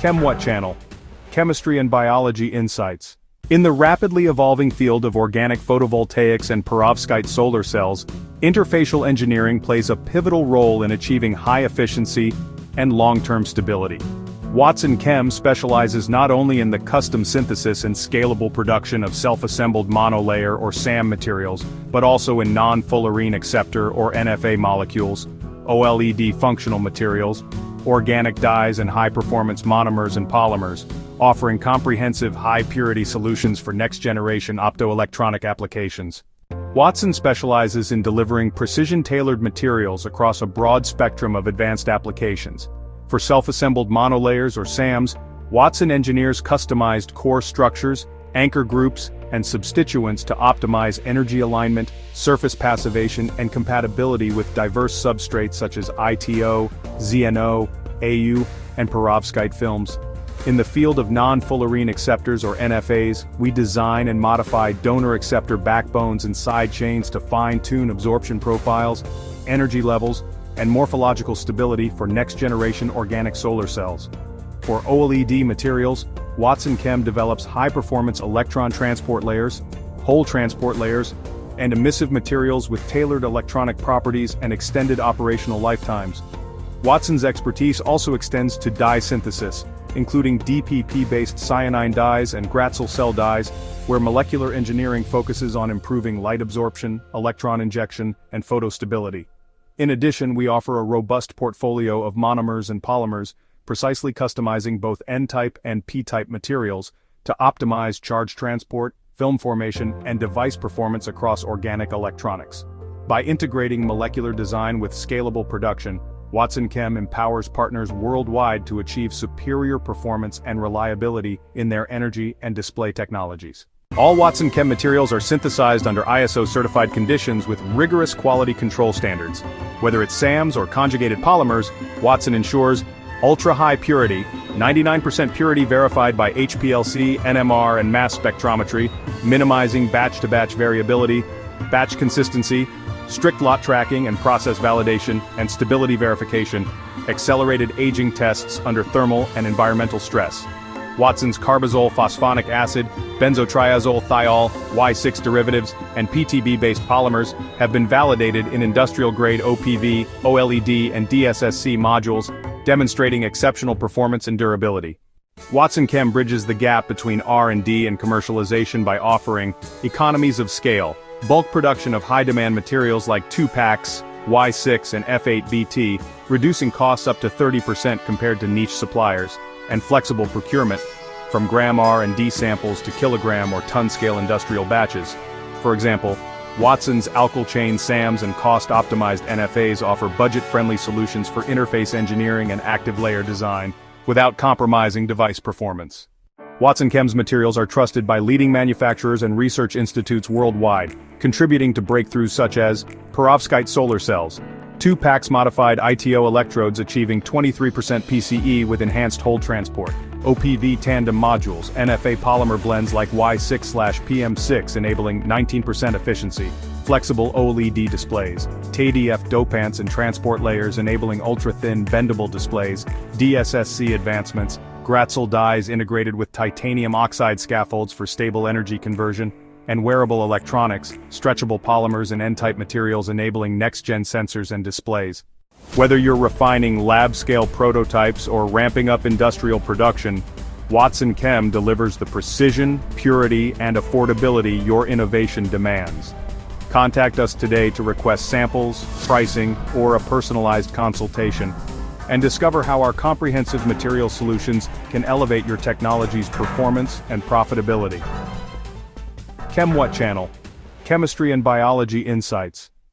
Chem What Channel? Chemistry and Biology Insights. In the rapidly evolving field of organic photovoltaics and perovskite solar cells, interfacial engineering plays a pivotal role in achieving high efficiency and long-term stability. Watson Chem specializes not only in the custom synthesis and scalable production of self-assembled monolayer or SAM materials, but also in non-fullerene acceptor or NFA molecules, OLED functional materials, organic dyes and high-performance monomers and polymers, offering comprehensive high-purity solutions for next-generation optoelectronic applications. Watson specializes in delivering precision-tailored materials across a broad spectrum of advanced applications. For self-assembled monolayers or SAMs, Watson engineers customized core structures, anchor groups, and substituents to optimize energy alignment, surface passivation, and compatibility with diverse substrates such as ITO, ZNO, AU, and perovskite films. In the field of non-fullerene acceptors or NFAs, we design and modify donor acceptor backbones and side chains to fine-tune absorption profiles, energy levels, and morphological stability for next-generation organic solar cells. For OLED materials, Watson Chem develops high-performance electron transport layers, hole transport layers, and emissive materials with tailored electronic properties and extended operational lifetimes. Watson's expertise also extends to dye synthesis, including DPP-based cyanine dyes and Gratzel cell dyes, where molecular engineering focuses on improving light absorption, electron injection, and photostability. In addition, we offer a robust portfolio of monomers and polymers, precisely customizing both N-type and P-type materials to optimize charge transport, film formation, and device performance across organic electronics. By integrating molecular design with scalable production, Watson Chem empowers partners worldwide to achieve superior performance and reliability in their energy and display technologies. All Watson Chem materials are synthesized under ISO-certified conditions with rigorous quality control standards. Whether it's SAMs or conjugated polymers, Watson ensures ultra-high purity, 99% purity verified by HPLC, NMR, and mass spectrometry, minimizing batch-to-batch variability, batch consistency, strict lot tracking and process validation, and stability verification, accelerated aging tests under thermal and environmental stress. Watson's carbazole phosphonic acid, benzotriazole thiol, Y6 derivatives, and PTB-based polymers have been validated in industrial-grade OPV, OLED, and DSSC modules, demonstrating exceptional performance and durability. Watson Chem bridges the gap between R&D and commercialization by offering economies of scale, bulk production of high-demand materials like 2-packs, Y6 and F8BT, reducing costs up to 30% compared to niche suppliers, and flexible procurement, from gram R&D samples to kilogram or ton-scale industrial batches. For example, Watson's alkyl chain SAMs and cost-optimized NFAs offer budget-friendly solutions for interface engineering and active layer design, without compromising device performance. Watson Chem's materials are trusted by leading manufacturers and research institutes worldwide, contributing to breakthroughs such as perovskite solar cells, 2-packs modified ITO electrodes achieving 23% PCE with enhanced hole transport, OPV tandem modules, NFA polymer blends like Y6/PM6 enabling 19% efficiency, flexible OLED displays, TADF dopants and transport layers enabling ultra-thin bendable displays, DSSC advancements, Gratzel dyes integrated with titanium oxide scaffolds for stable energy conversion, and wearable electronics, stretchable polymers and N-type materials enabling next-gen sensors and displays. Whether you're refining lab-scale prototypes or ramping up industrial production, Watson Chem delivers the precision, purity, and affordability your innovation demands. Contact us today to request samples, pricing, or a personalized consultation, and discover how our comprehensive material solutions can elevate your technology's performance and profitability. Chem What Channel? Chemistry and Biology Insights.